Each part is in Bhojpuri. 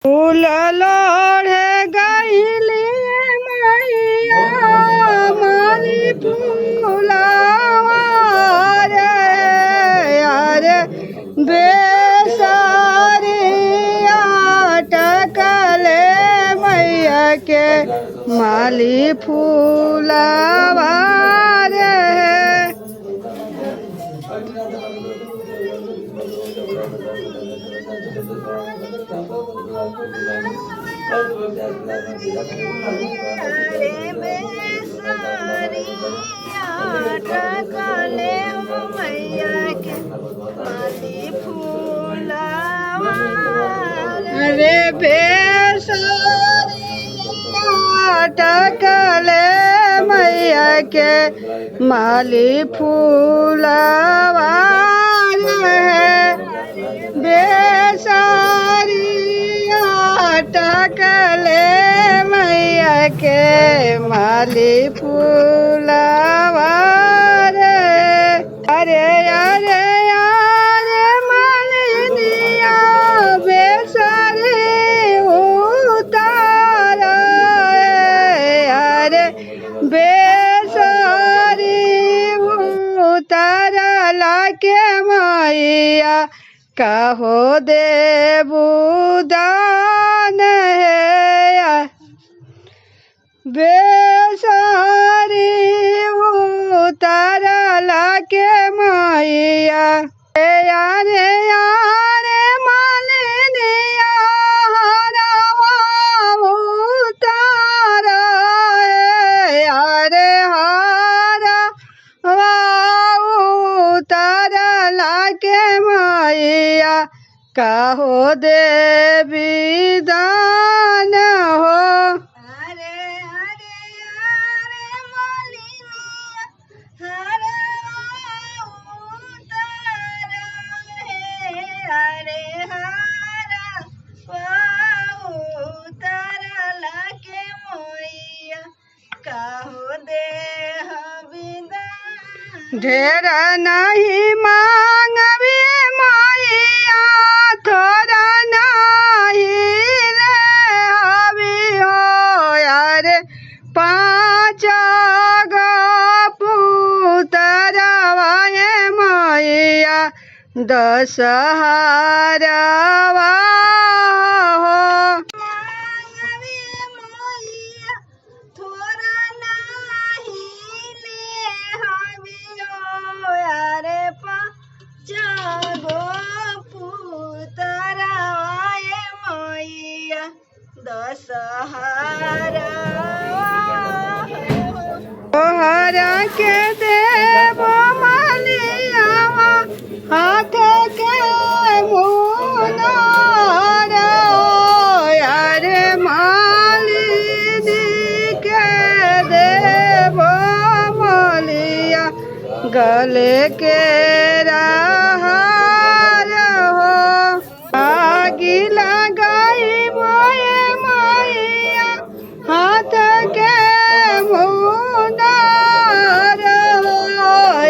फूल लोढ़े गईली मैया माली फूलावा रे अरे बेसरिया टकले मैया के माली फूलावा रे। अरे बेसरिया टकले मैया के माली फूलावा रे बेसरिया टकले मैया के माली फूलावा रे। अरे अरे अरे मालिनिया बेसरी उतार अरे बेसरी उतार लाके मैया कहो देबू दान है बेसरी उतार लाके मैया यारे यारे मालिनिया हरवा उतार यारे हरवा उतार लाके मैया कहो देवी दान हो। ढेर नहीं मांगबी मैया थोड़ा नहीं ले अभी हो यारे 5 गो पुतरवा मैया 10 हारवा हो। तोहरा के देव मालियावा हाथ के मुनार यारे मालिनी के देव मालिया गले के रहार हो। आगी लगाई मोए मैया हाथ के मुनार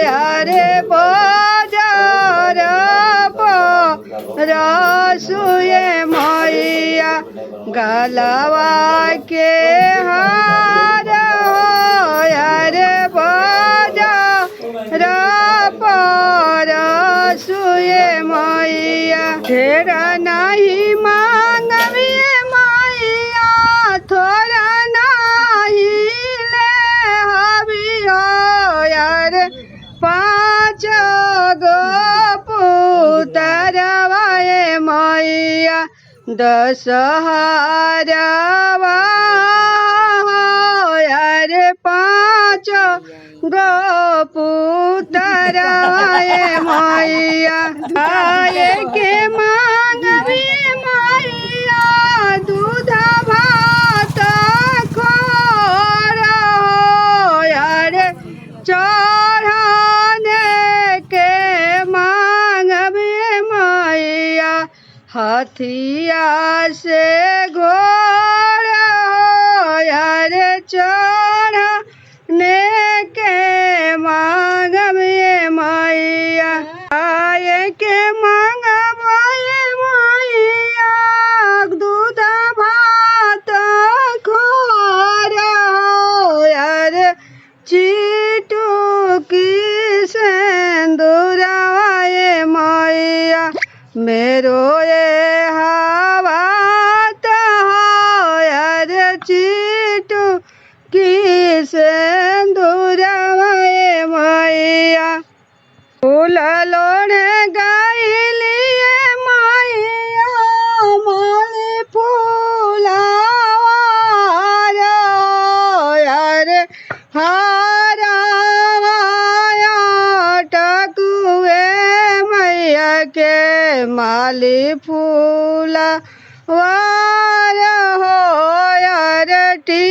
यारे बाजार रसुए मैया गलवा के हार यारे बाजार रसुए मैया ढेर नहीं मांगबी मैया थोड़ा नहीं ले हबी हो यार 5 गो पुतरवा मैया 10 हारवा यार 5 गो पुतरवा मैया आए के मांगबी मैया दूध भात खोर यार चढ़ाने के मांगबी मैया हथिया से घोर यार चढ़ाने के मांगबी मैया आए के मांगबी मैया दूध रोए हवा तहायर चीटू की सिंदूरवाए मैया फूल लोढ़े गईलिए मैया माली फूलावार यार हारावाया टकुए मैया के माली फूला वार हो यार टी